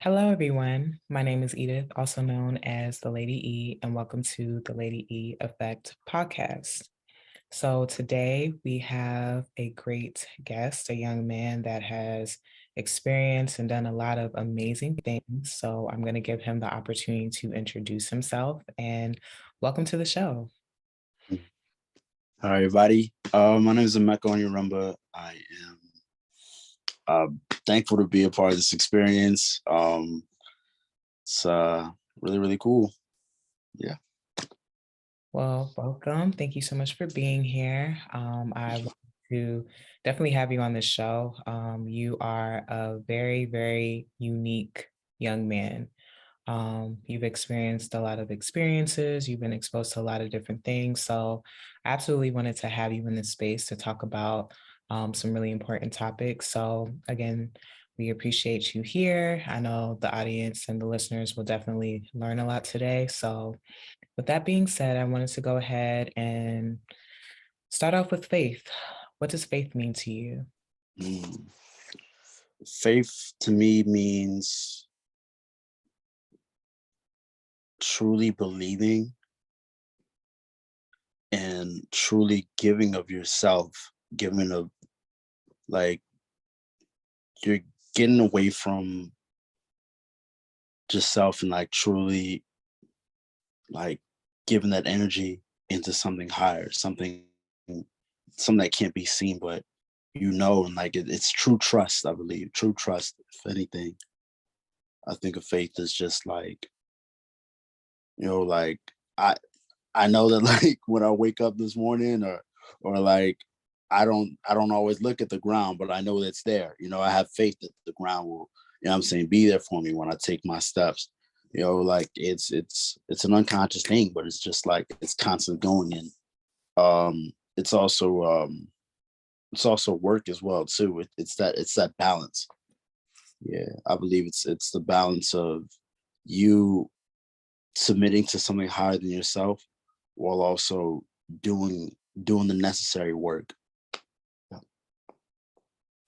Hello, everyone. My name is Edith, also known as the Lady E, and welcome to the Lady E Effect podcast. So, today we have a great guest, a young man that has experienced and done a lot of amazing things. So, I'm going to give him the opportunity to introduce himself and welcome to the show. Hi, everybody. My name is Emeka Onyirimba. I am thankful to be a part of this experience. It's really, really cool. Yeah. Well, welcome. Thank you so much for being here. I want to definitely have you on the show. You are a very, very unique young man. You've experienced a lot of experiences, you've been exposed to a lot of different things. So, I absolutely wanted to have you in this space to talk about some really important topics. So, again, we appreciate you here. I know the audience and the listeners will definitely learn a lot today. So, with that being said, I wanted to go ahead and start off with faith. What does faith mean to you? Mm. Faith to me means truly believing and truly giving of yourself, giving of like you're getting away from just self and like truly like giving that energy into something higher, something that can't be seen, but and like it's true trust. I believe true trust. If anything, I think of faith as just like like I I know that like when I wake up this morning or like I don't always look at the ground, but I know it's there. I have faith that the ground will, what I'm saying, be there for me when I take my steps. Like it's an unconscious thing, but it's just like it's constantly going in. It's also work as well too. It's that balance. Yeah, I believe it's the balance of you submitting to something higher than yourself while also doing doing the necessary work. Yeah,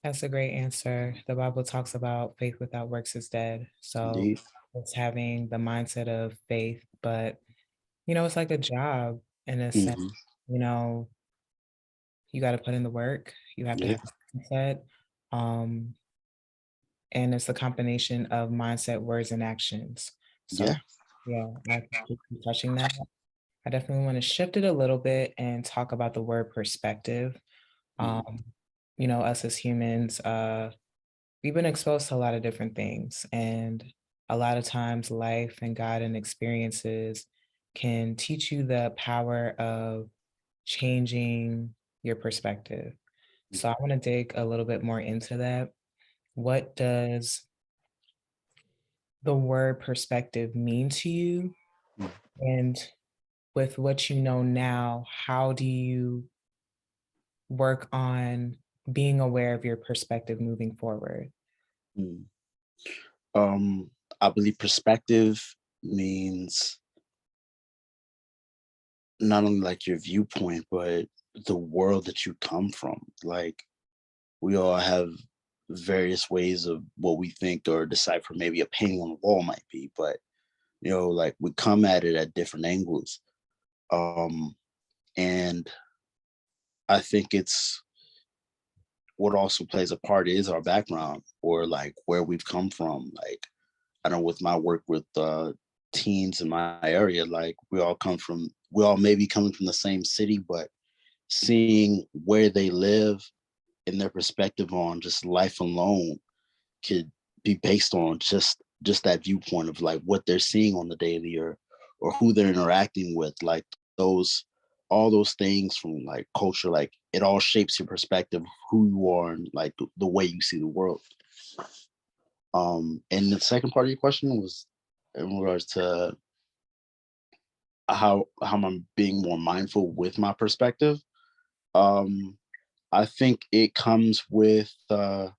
That's a great answer. The Bible talks about faith without works is dead. So indeed. it's having the mindset of faith, but it's like a job in a sense. Hmm. You know, you got to put in the work. You have to Yeah, have a mindset. Um, and it's a combination of mindset, words, and actions. So yeah. yeah, I appreciate you touching that. I definitely want to shift it a little bit and talk about the word perspective. Mm, Um, us as humans, we've been exposed to a lot of different things, and a lot of times life and God and experiences can teach you the power of changing your perspective. So I want to dig a little bit more into that. What does the word perspective mean to you? mm, And with what you know now, how do you work on being aware of your perspective moving forward? mm. Um, I believe perspective means not only like your viewpoint, but the world that you come from. Like we all have various ways of what we think or decipher maybe a painting on the wall might be, but like we come at it at different angles. Um, and I think it's what also plays a part is our background or like where we've come from. Like I know with my work with teens in my area, like we all may be coming from the same city, but seeing where they live and their perspective on just life alone could be based on just that viewpoint of like what they're seeing on the daily or who they're interacting with, like those all those things from like culture, like it all shapes your perspective of who you are and like the way you see the world. And the second part of your question was in regards to how I'm being more mindful with my perspective. um I think it comes with an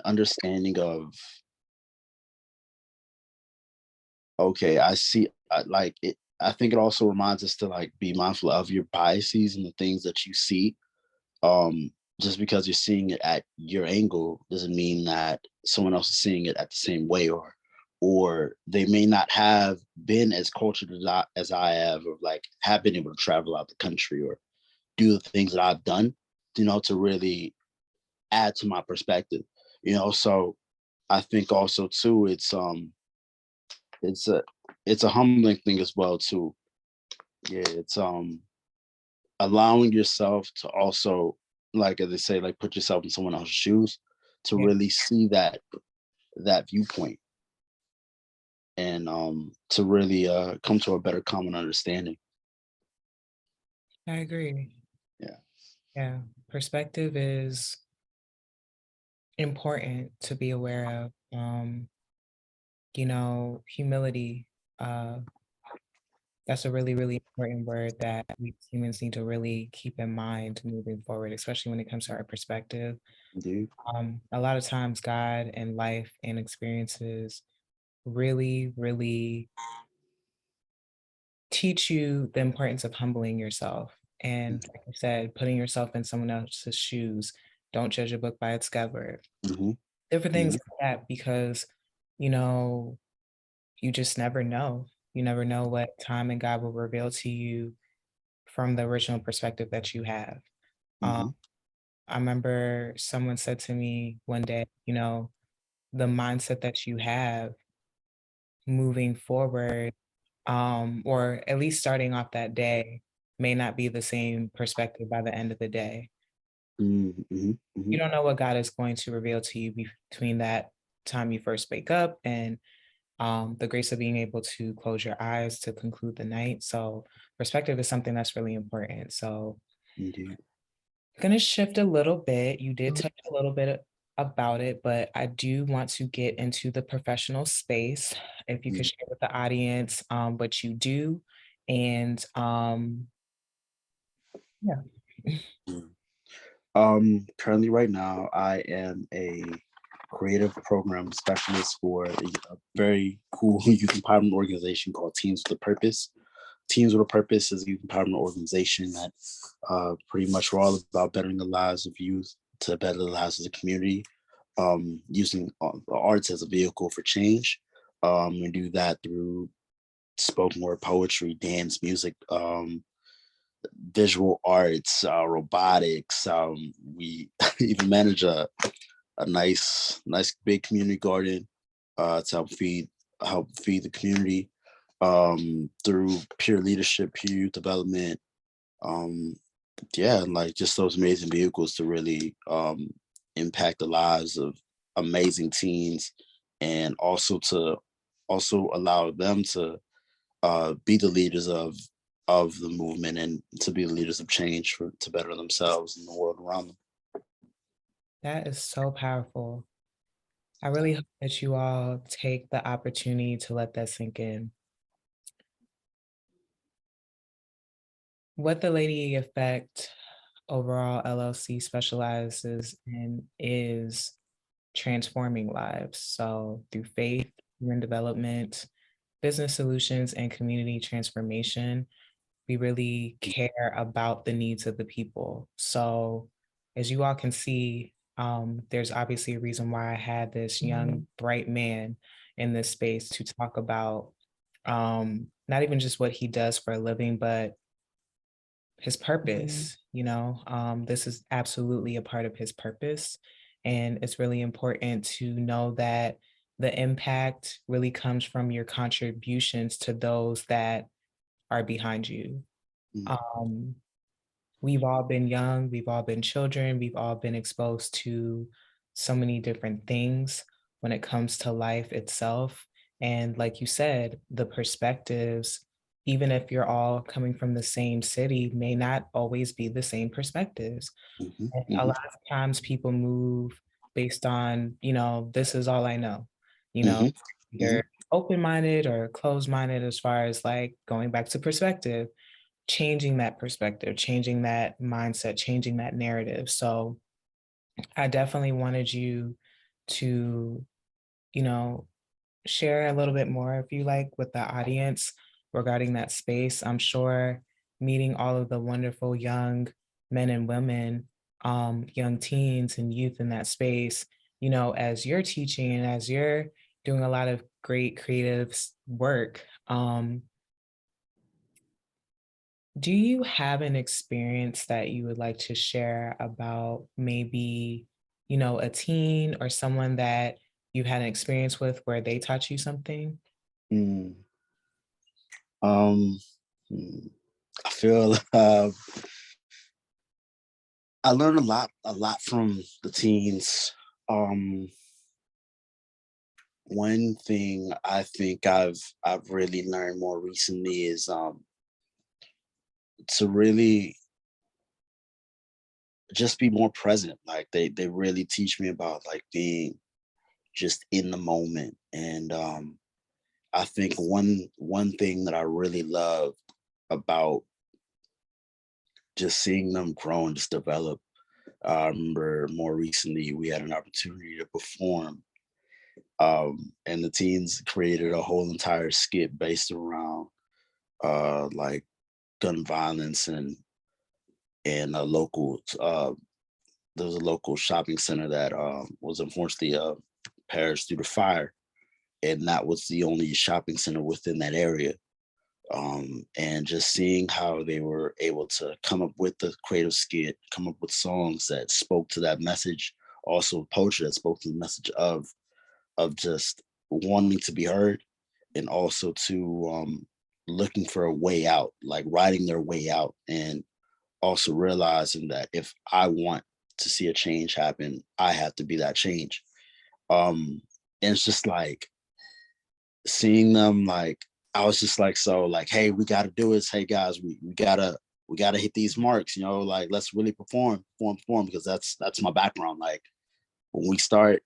understanding of, okay, I see. Like it. I think it also reminds us to like be mindful of your biases and the things that you see. Um, just because you're seeing it at your angle doesn't mean that someone else is seeing it at the same way, or they may not have been as cultured as I have, or like have been able to travel out the country or do the things that I've done, to really add to my perspective. So I think also too, it's a it's a humbling thing as well too. Yeah, it's allowing yourself to also, like as they say, like put yourself in someone else's shoes to Yeah, really see that viewpoint, and to really come to a better common understanding. I agree. Yeah. Yeah, perspective is important to be aware of. Humility, uh, that's a really, really important word that we humans need to really keep in mind moving forward, especially when it comes to our perspective. Indeed. A lot of times, God and life and experiences really, really teach you the importance of humbling yourself. And like I said, putting yourself in someone else's shoes. Don't judge a book by its cover. Mm-hmm. Different things Hmm. like that, because, you know, you just never know. You never know what time and God will reveal to you from the original perspective that you have. Um, Hmm. I remember someone said to me one day, the mindset that you have moving forward, or at least starting off that day, may not be the same perspective by the end of the day. Hmm. You Hmm. don't know what God is going to reveal to you between that time you first wake up and the grace of being able to close your eyes to conclude the night. So, perspective is something that's really important. So, Indeed. going to shift a little bit. You did touch a little bit about it, but I do want to get into the professional space. If you could share with the audience what you do, and yeah. Mhm. Currently, right now, I am a creative program specialist for a very cool youth empowerment organization called Teams with a Purpose. Teams with a Purpose is a youth empowerment organization that pretty much we're all about bettering the lives of youth to better the lives of the community, using the arts as a vehicle for change. And do that through spoken word poetry, dance, music, visual arts, robotics. We even manage a nice big community garden to help feed the community through peer leadership, peer youth development. Um, yeah, and like just those amazing vehicles to really impact the lives of amazing teens, and also allow them to be the leaders of the movement, and to be the leaders of change to better themselves and the world around them. That is so powerful. I really hope that you all take the opportunity to let that sink in. What the Lady Effect overall LLC specializes in is transforming lives. So, through faith, human development, business solutions, and community transformation, we really care about the needs of the people. So, as you all can see, there's obviously a reason why I had this young, bright man in this space to talk about not even just what he does for a living, but his purpose. This is absolutely a part of his purpose. And it's really important to know that the impact really comes from your contributions to those that are behind you. Mm, Um, we've all been young, we've all been children, we've all been exposed to so many different things when it comes to life itself. And like you said, the perspectives, even if you're all coming from the same city, may not always be the same perspectives. mhm, And a mhm, lot of times people move based on, this is all I know, you know, mhm, mhm, either open-minded or closed-minded as far as like going back to perspective, changing that perspective, changing that mindset, changing that narrative. So I definitely wanted you to, you know, share a little bit more, if you like, with the audience regarding that space. I'm sure meeting all of the wonderful young men and women young teens and youth in that space, as you're teaching and as you're doing a lot of great creative work, do you have an experience that you would like to share about maybe, a teen or someone that you had an experience with where they taught you something? Mm, um, mm, I feel I learned a lot from the teens. Um, One thing I think I've really learned more recently is to really just be more present. Like they really teach me about like being just in the moment. And I think one thing that I really love about just seeing them grow and just develop. I remember more recently we had an opportunity to perform, and the teens created a whole entire skit based around like gun violence and a local there was a local shopping center that was unfortunately perished due to fire, and that was the only shopping center within that area. And just seeing how they were able to come up with the creative skit, come up with songs that spoke to that message, also poetry that spoke to the message of just wanting to be heard, and also to looking for a way out, like writing their way out, and also realizing that if I want to see a change happen, I have to be that change. And it's just like seeing them like I was just like, so like, hey, we gotta do this. Hey guys, we gotta hit these marks, like let's really perform, because that's my background. Like when we start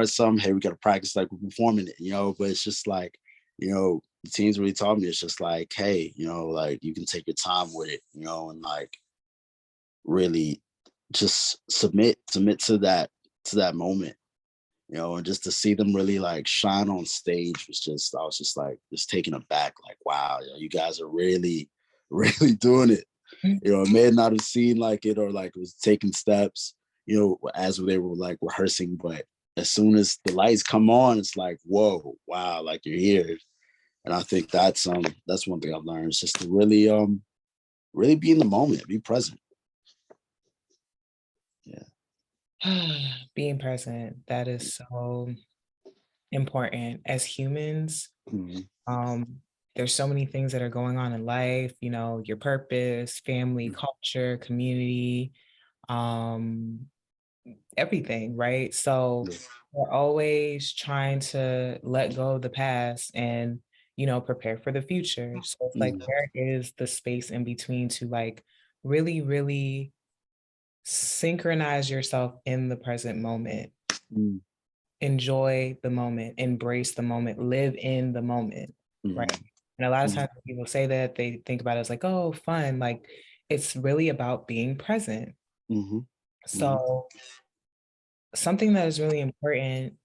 something, hey, we gotta practice like we're performing it. But it's just like, the teams really taught me it's just like, hey, like you can take your time with it, and like really just submit to that moment, and just to see them really like shine on stage was just I was just like just taken aback, like wow, you guys are really, really doing it. It may not have seemed like it or like it was taking steps, as they were like rehearsing, but as soon as the lights come on, it's like, whoa, wow, like you're here. And I think that's one thing I've learned is just to really be in the moment, be present. Yeah. Being present, that is so important. As humans, Mhm. um, there's so many things that are going on in life, your purpose, family, culture, community, um, everything, right? So Yeah. we're always trying to let go of the past and, prepare for the future. So it's like, Mhm. where is the space in between to like really, really synchronize yourself in the present moment, Mhm. enjoy the moment, embrace the moment, live in the moment, right? Mhm. And a lot of Mhm. times when people say that, they think about it as like, oh, fun. Like it's really about being present. Mhm. Mhm. So something that is really important,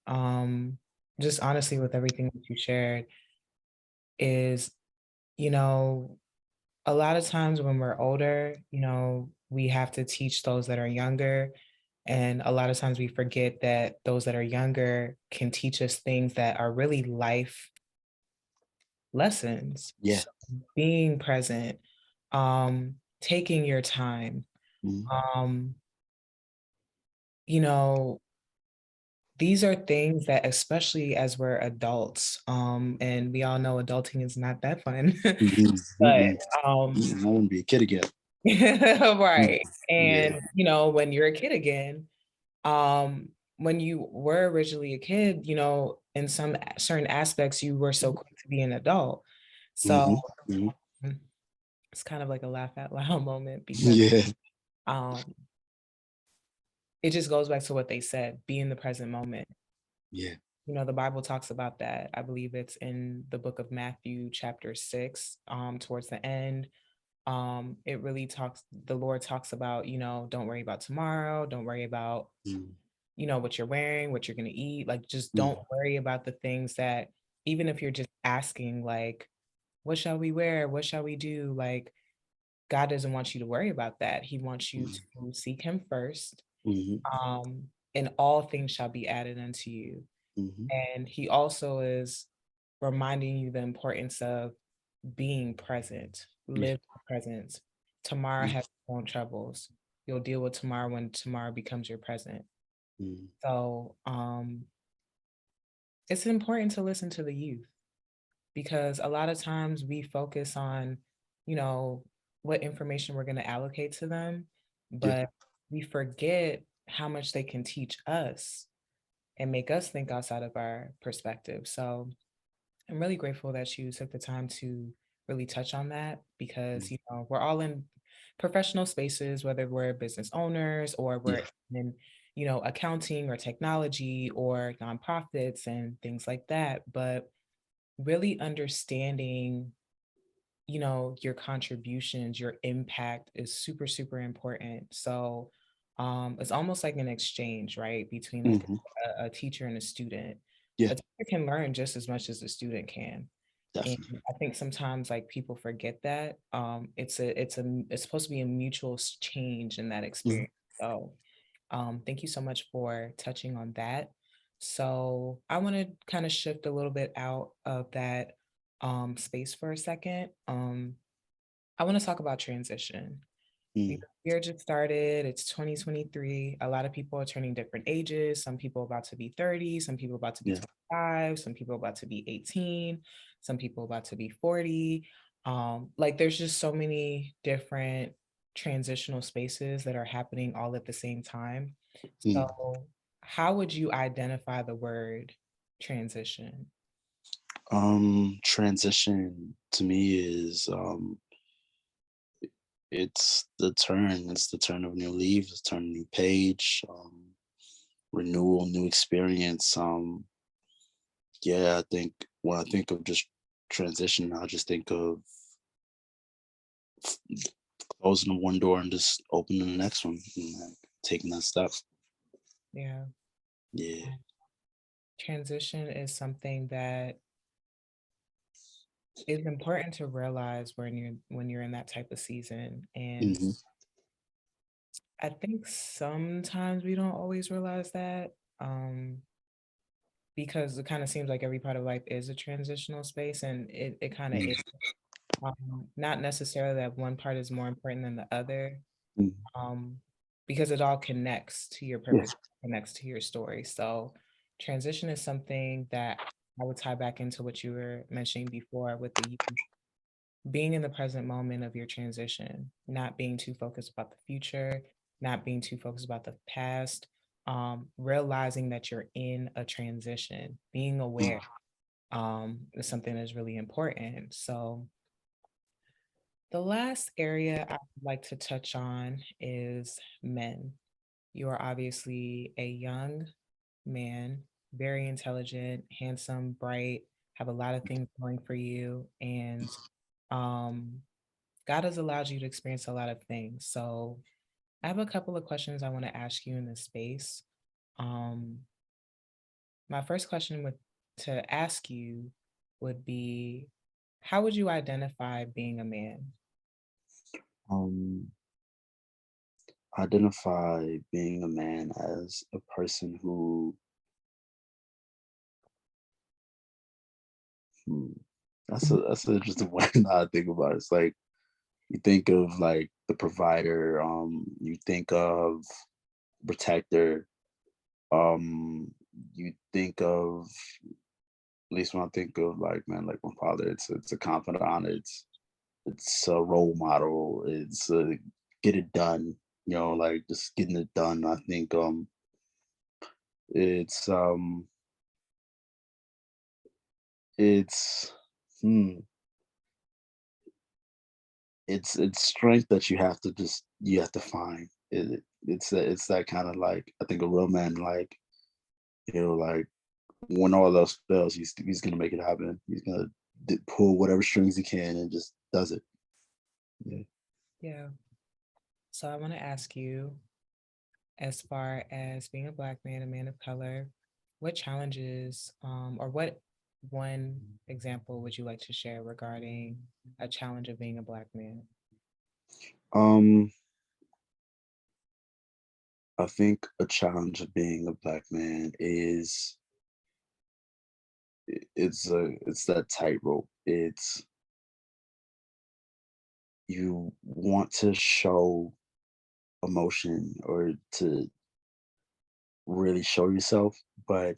just honestly with everything that you shared, is, you know, a lot of times when we're older, we have to teach those that are younger. And a lot of times we forget that those that are younger can teach us things that are really life lessons. Yeah. So being present, taking your time, Mhm. um, you know, these are things that, especially as we're adults, and we all know adulting is not that fun, Mhm. but Mhm. um, I want to be a kid again. Mm. right. Yeah. And when you're a kid again, when you were originally a kid, in some certain aspects, you were so quick to be an adult. So Mhm. Mhm. mm, it's kind of like a laugh out loud moment because Yeah. um, it just goes back to what they said, be in the present moment. Yeah. The Bible talks about that. I believe it's in the book of Matthew, chapter 6, towards the end. It really talks, the Lord talks about, don't worry about tomorrow, don't worry about, Mhm. what you're wearing, what you're going to eat. Like, just don't Mhm. worry about the things that, even if you're just asking, like, what shall we wear? What shall we do? Like, God doesn't want you to worry about that. He wants you mhm, to seek him first, mhm, and all things shall be added unto you. mhm. And he also is reminding you the importance of being present, Yeah, live in presence. Tomorrow mm, has its own troubles. You'll deal with tomorrow when tomorrow becomes your present. mm, So it's important to listen to the youth because a lot of times we focus on, you know, what information we're going to allocate to them, yeah, but we forget how much they can teach us and make us think outside of our perspective. So I'm really grateful that you took the time to really touch on that because, mm, we're all in professional spaces, whether we're business owners or we're yeah, in, accounting or technology or nonprofits and things like that. But really understanding, your contributions, your impact is super, super important. So it's almost like an exchange, right, between mhm, a teacher and a student. yeah, A teacher can learn just as much as a student can. And definitely. I think sometimes like people forget that. It's supposed to be a mutual change in that Mhm, experience. So thank you so much for touching on that. So I want to kind of shift a little bit out of that space for a second. I want to talk about transition. mm, Year just started. It's 2023. A lot of people are turning different ages. Some people about to be 30, some people about to be yeah, 25, some people about to be 18, some people about to be 40. Like there's just so many different transitional spaces that are happening all at the same time. mm. So, how would you identify the word transition? Transition to me is it's the turn of new leaf, it's turn of new page, renewal, new experience. Yeah, I think when I think of just transition, I just think of closing one door and just opening the next one and like, taking that step. Yeah. Yeah. Transition is something that is important to realize when you're in that type of season. And Hmm. I think sometimes we don't always realize that because it kind of seems like every part of life is a transitional space, and it kind of is. Not necessarily that one part is more important than the other, Hmm. um, because it all connects to your Yeah. purpose, connects to your story. So transition is something that I would tie back into what you were mentioning before with the being in the present moment of your transition, not being too focused about the future, not being too focused about the past, realizing that you're in a transition, being aware is something that's really important. So the last area I would like to touch on is men. You are obviously a young man, very intelligent, handsome, bright, have a lot of things going for you. And um, God has allowed you to experience a lot of things. So I have a couple of questions I want to ask you in this space. Um, my first question to ask you would be, how would you identify being a man? Um, Identify being a man as a person who, hmm, that's an interesting way now I think about it. It's like you think of like the provider, you think of protector, um, you think of at least when I think of like man, like my father, it's a confidant, it's a role model, it's a get it done, like just getting it done. I think it's it's hmm, it's strength that you have to find. It's that kind of like I think a real man like like when all else fails, he's gonna make it happen. He's gonna pull whatever strings he can and just does it. Yeah. Yeah. So I want to ask you, as far as being a Black man, a man of color, what challenges, or what one example would you like to share regarding a challenge of being a Black man? Um, I think a challenge of being a black man is it's that tightrope. It's you want to show emotion or to really show yourself, but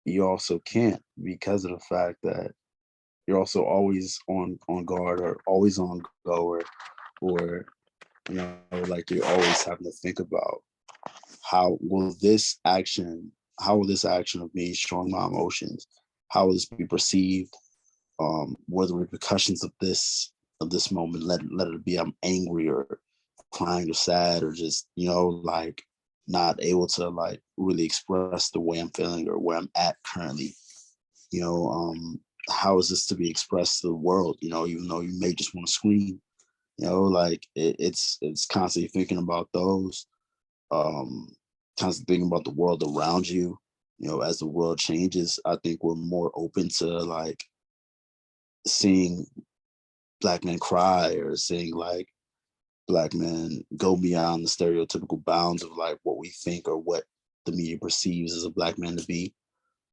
you also can't because of the fact that you're also always on guard or always on go or like you're always having to think about how will this action how will this action of me showing my emotions, how will this be perceived, what are the repercussions of this moment, let it be I'm angry or crying or sad or just like not able to like really express the way I'm feeling or where I'm at currently. you know um how is this to be expressed to the world, even though you may just want to scream. Like it's constantly thinking about those, um constantly thinking about the world around you. As the world changes, I think we're more open to like seeing black men cry or seeing like black men go beyond the stereotypical bounds of like what we think or what the media perceives as a black man to be.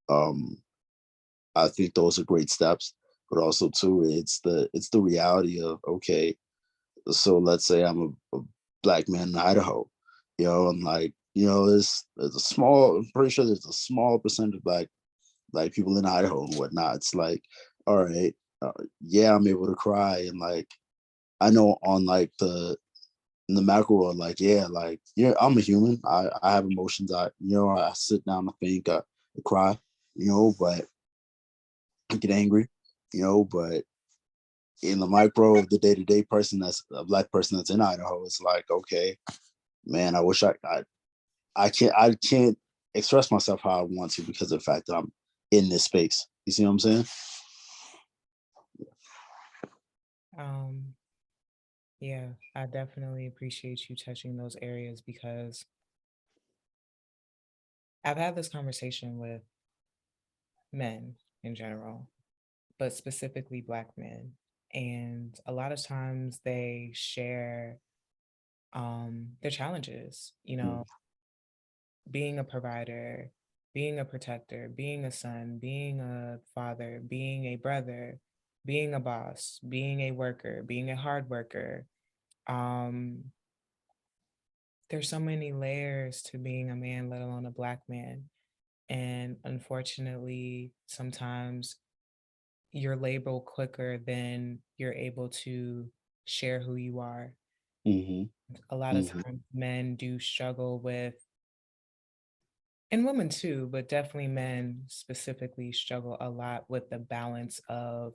um I think those are great steps, but also too, it's the reality of okay, so let's say I'm a black man in Idaho, and like there's a small. I'm pretty sure there's a small percentage of black people in Idaho and whatnot. It's like, all right, yeah, I'm able to cry and like I know on like the in the macro world, like yeah, like yeah, I'm a human. I have emotions. I sit down, I think, I cry, but I get angry, but in the micro of the day to day person that's a black person that's in Idaho, it's like, okay, man, I wish I can't express myself how I want to because of the fact that I'm in this space. You see what I'm saying? Um, yeah, I definitely appreciate you touching those areas because I've had this conversation with men in general, but specifically Black men. And a lot of times they share their challenges, Mm, being a provider, being a protector, being a son, being a father, being a brother, being a boss, being a worker, being a hard worker. Um, there's so many layers to being a man, let alone a Black man. And unfortunately, sometimes you're labeled quicker than you're able to share who you are. mhm, A lot of mhm, times men do struggle with, and women too, but definitely men specifically struggle a lot with the balance of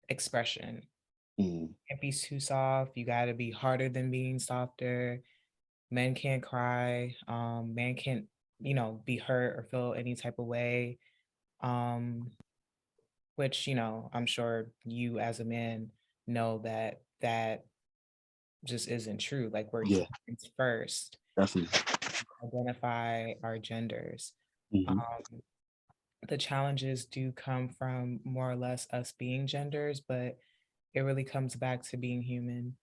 expression. mhm. Can't be too soft. You got to be harder than being softer. Men can't cry. Men can't, be hurt or feel any type of way. Um, which, I'm sure you as a man know that that just isn't true. Like we're Yeah, humans first. definitely. Identify our genders. Mhm. Um, the challenges do come from more or less us being genders, but it really comes back to being human.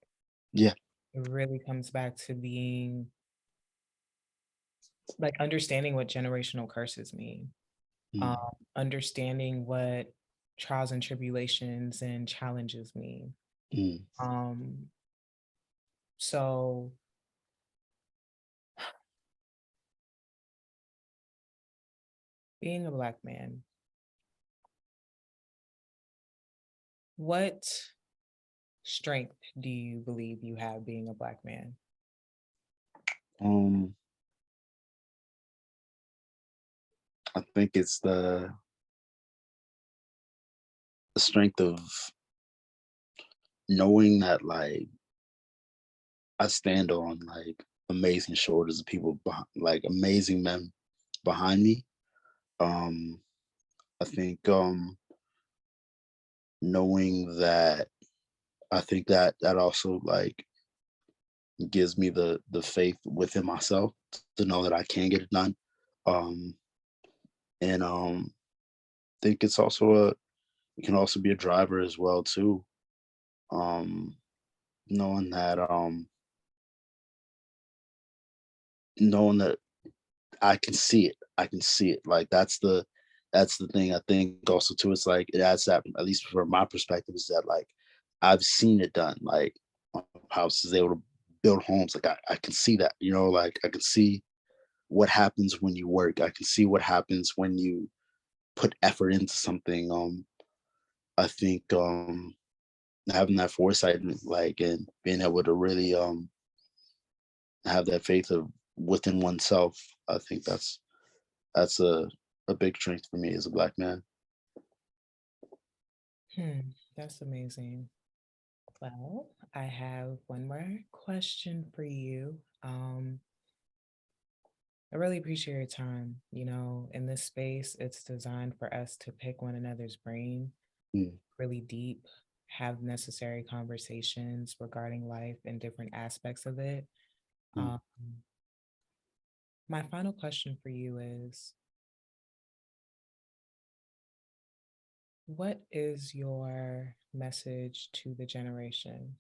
Yeah. It really comes back to being like understanding what generational curses mean, um, Mm, understanding what trials and tribulations and challenges mean. mm, Um, so being a black man, what strength do you believe you have being a black man? um, I think it's the strength of knowing that like I stand on like amazing shoulders of people like amazing men behind me. Um, I think knowing that I think that also like gives me the faith within myself to know that I can get it done. Um, and think it's also a it can also be a driver as well too. Um, knowing that knowing that I can see it. I can see it. Like that's the thing I think also too. It's like it adds that, at least from my perspective, is that like I've seen it done. Like houses able to build homes. Like I can see that, like I can see what happens when you work. I can see what happens when you put effort into something. I think having that foresight and being able to really have that faith of within oneself, I think that's a big strength for me as a black man. That's amazing. Well, I have one more question for you. I really appreciate your time. In this space, it's designed for us to pick one another's brain Mm, really deep, have necessary conversations regarding life and different aspects of it. mm. Um, my final question for you is, what is your message to the generation?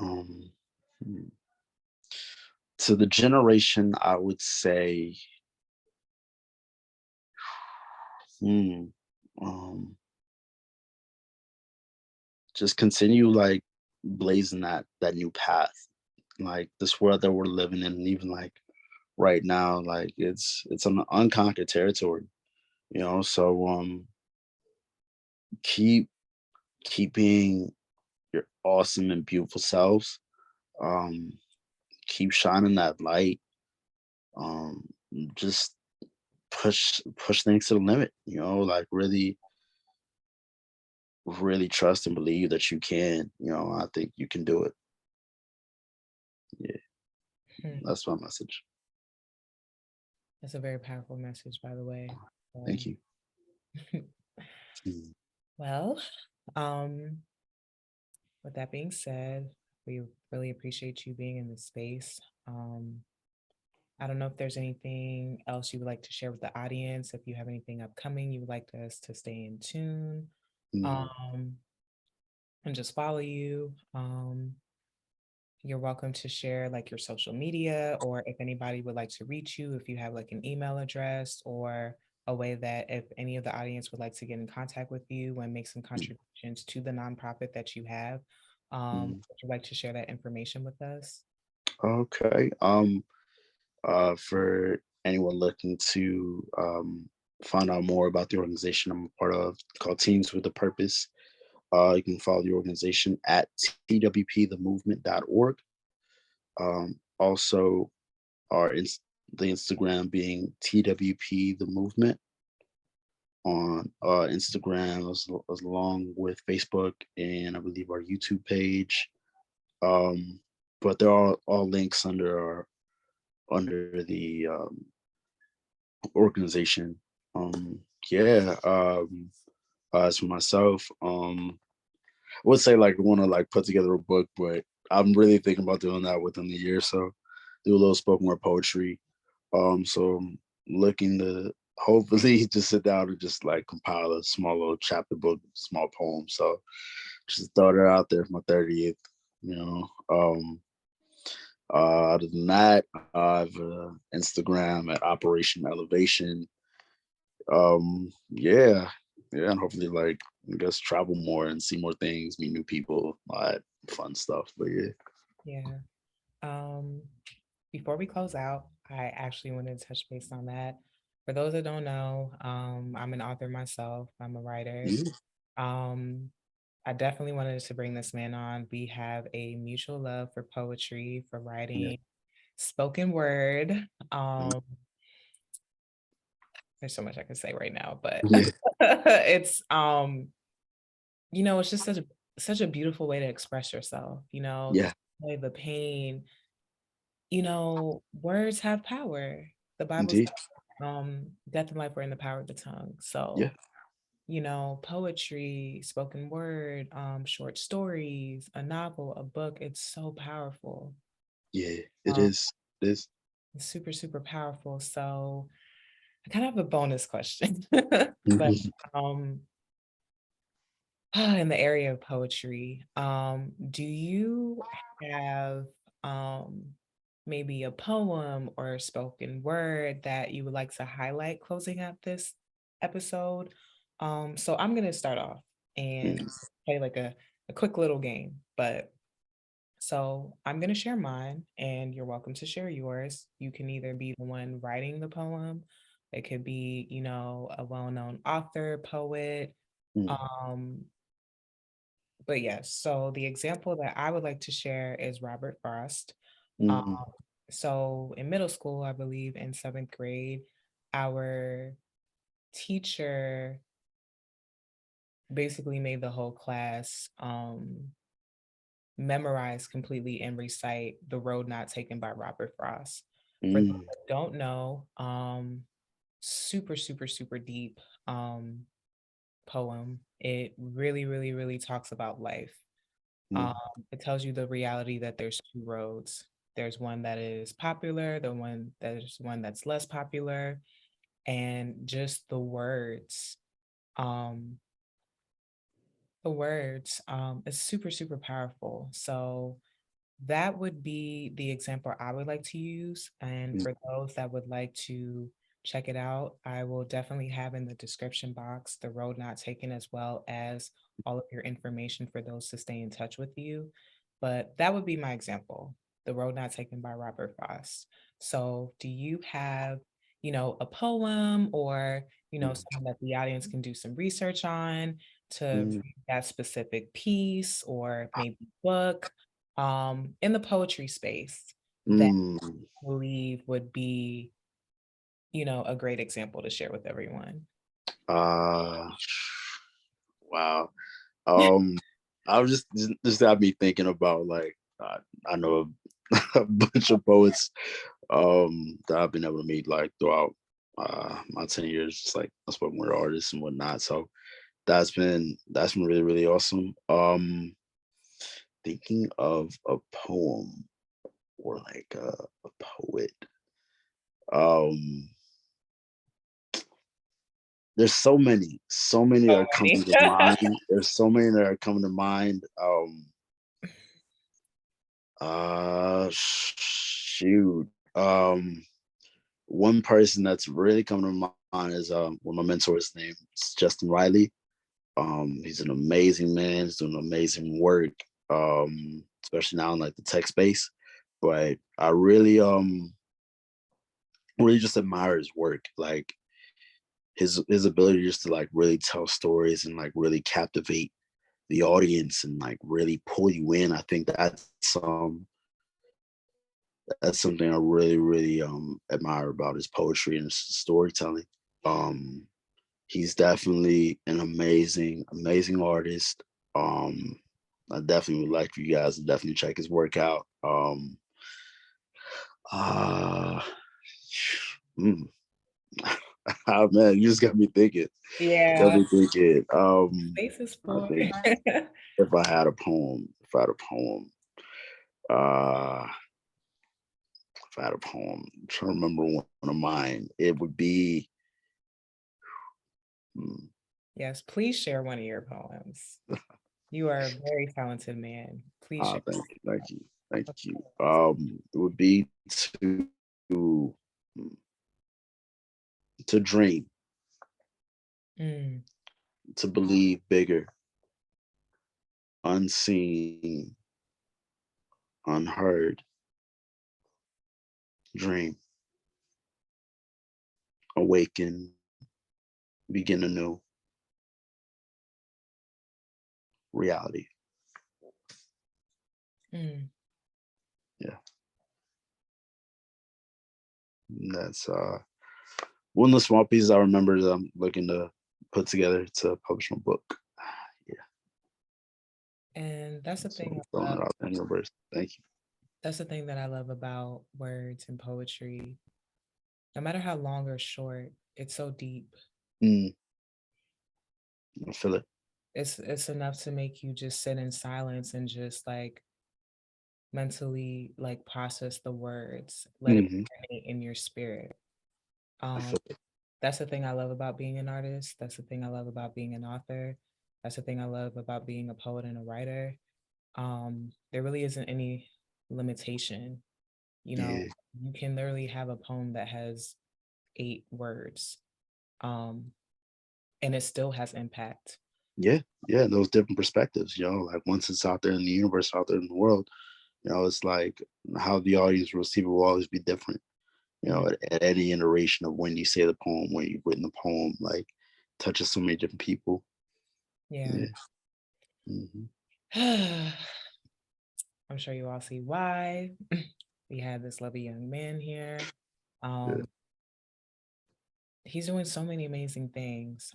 Um, hmm. To the generation, I would say, hmm, um, just continue like blazing that new path. Like this world that we're living in, and even like right now, like it's an unconquered territory, So keep keeping your awesome and beautiful selves. Um, keep shining that light. Um, just push things to the limit. Like really trust and believe that you can. I think you can do it. Yeah, Hmm, that's my message. that's a very powerful message, by the way. Thank Um, you. Mm, well, um, with that being said, we really appreciate you being in this space. I don't know if there's anything else you would like to share with the audience, if you have anything upcoming you would like us to stay in tune, mm, um, and just follow you. You're welcome to share like your social media, or if anybody would like to reach you, if you have like an email address or a way that if any of the audience would like to get in contact with you and make some mm, contributions to the nonprofit that you have, mm. would you like to share that information with us? Okay. For anyone looking to find out more about the organization I'm a part of, called Teams with a Purpose, you can follow the organization at twpthemovement.org. Also, the Instagram being TWP the Movement on Instagram, as along with Facebook and I believe our YouTube page. Um, but they're all links under the organization. Yeah. As for myself, I would say like I want to like put together a book, but I'm really thinking about doing that within the year. So do a little spoken word poetry. So I'm looking to hopefully just sit down and just like compile a small little chapter book, small poem. So just throw it out there for my 30th, you know. Other than that, I have Instagram at Operation Elevation. Yeah, yeah, and hopefully like I guess travel more and see more things, meet new people, all that fun stuff. But yeah. Yeah. Um, Before we close out, I actually wanted to touch base on that. For those that don't know, I'm an author myself. I'm a writer. Yeah. Um, I definitely wanted to bring this man on. We have a mutual love for poetry, for Yeah. writing, spoken word. Mm. Um, there's so much I can say right now, but Yeah. it's it's just such a beautiful way to express yourself, the Yeah. joy, the pain, words have power. The Bible says, Indeed. death and life are in the power of the tongue. Yeah. So, poetry, spoken word, short stories, a novel, a book, it's so powerful. Yeah. It Um, is. It is. it's super, super powerful. So I kind of have a bonus question, but Mhm. um, in the area of poetry, do you have maybe a poem or a spoken word that you would like to highlight closing out this episode? So I'm gonna start off and Mm, play like a quick little game, but so I'm gonna share mine and you're welcome to share yours. You can either be the one writing the poem, it could be, a well-known author, poet, mm, um, but yes, so the example that I would like to share is Robert Frost. Um, mm, so in middle school, I believe in seventh grade, our teacher basically made the whole class memorize completely and recite The Road Not Taken by Robert Frost. For those mm, that don't know, super, super, super deep poem. It really, really, really talks about life. Um, mm, it tells you the reality that there's two roads. There's one that is popular, there's one that's less popular, and just um, is super, super powerful. So that would be the example I would like to use. And mm, for those that would like to check it out, I will definitely have in the description box the road not taken as well as all of your information for those to stay in touch with you. But that would be my example, The Road Not Taken by Robert Frost. So do you have, a poem or, something that the audience can do some research on to mm, read that specific piece or maybe book? In the poetry space that mm. I believe would be, a great example to share with everyone. Uh, wow. Um, I was just got me thinking about like I know a bunch of poets that I've been able to meet like throughout my 10 years, just like I spoken with artists and whatnot. So that's been really really awesome. Thinking of a poem or like a poet. Um, there's so many that So are coming many. to mind. There's so many that are coming to mind. Shoot. One person that's really coming to mind is one of my mentors' name is Justin Riley. He's an amazing man. He's doing amazing work, especially now in like the tech space. But I really just admire his work. Like his ability just to like really tell stories and like really captivate the audience and like really pull you in. I think that's something I really really admire about his poetry and his storytelling. Um, he's definitely an amazing artist. Um, I definitely would like for you guys to definitely check his work out. Uh, mm, oh, man, you just got me thinking. Got Yeah, me thinking. space is I for think if I had a poem, uh, if I had a poem, I'm trying to remember one of mine. It would be. mm, Yes, please share one of your poems. You are a very talented man. Please share. thank you, thank you, thank Of you. course. It would be to to dream, Mm, to believe bigger, unseen, unheard. Dream, awaken, begin anew. Reality. mm. Yeah, that's one of the small pieces I remember that I'm looking to put together to publish my book. Yeah, And that's the so thing I'm I throwing love. it out there in the universe. Thank That's the thing that I love about words and poetry. No matter how long or short, it's so deep. you. I feel it. It's enough to make you just sit in silence and just like mentally like process the words, let it Hmm. marinate in your spirit. I Um, feel it. that's the thing I love about being an artist. That's the thing I love about being an author. That's the thing I love about being a poet and a writer. There really isn't any limitation. You know, Yeah, you can literally have a poem that has 8 words, um, and it still has impact. yeah, yeah. Those different perspectives, like once it's out there in the universe, out there in the world, it's like how the audience will receive it will always be different. Mm, At any iteration of when you say the poem, when you've written the poem, like touches so many different people. yeah. Yeah. Hmm. I'm sure you all see why. We have this lovely young man here. Yeah. Um, he's doing so many amazing things.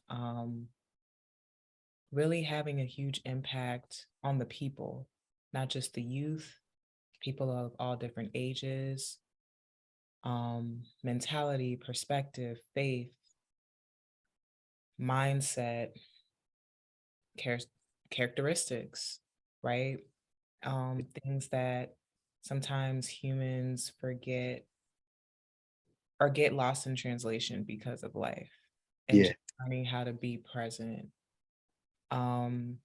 Really having a huge impact on the people, not just the youth, people of all different ages, mentality, perspective, faith, mindset, char- characteristics, right? Things that sometimes humans forget or get lost in translation because of life and Yeah. just learning how to be present. Um,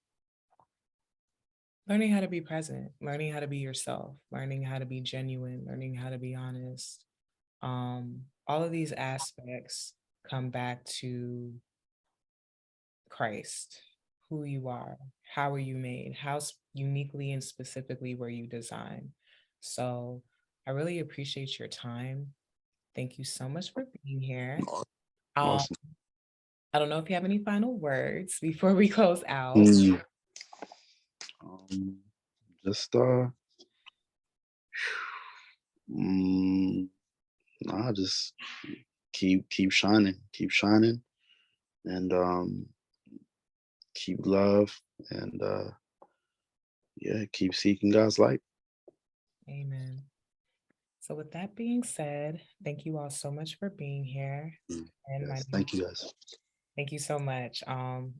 Learning how to be present, learning how to be yourself, learning how to be genuine, learning how to be honest. All of these aspects come back to Christ, who you are, how were you made, uniquely and specifically were you designed. So I really appreciate your time. Thank you so much for being here. Um, Awesome. I don't know if you have any final words before we close out. Mm, um, just mm, nah, just keep shining, and keep love, and yeah, keep seeking God's light. Amen. So with that being said, thank you all so much for being here. Mm, And my yes, thank you guys. thank you so much.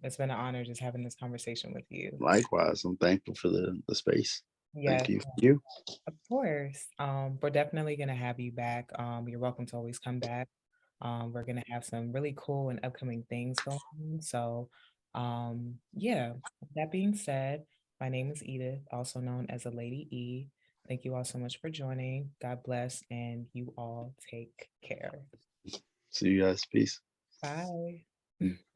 It's been an honor just having this conversation with you. Likewise, I'm thankful for the space. Thank Yes, you. You. of course. We're definitely gonna have you back. You're welcome to always come back. We're gonna have some really cool and upcoming things going on. So, yeah. With that being said, my name is Edith, also known as a Lady E. Thank you all so much for joining. God bless, and you all take care. See you guys. Peace. Bye.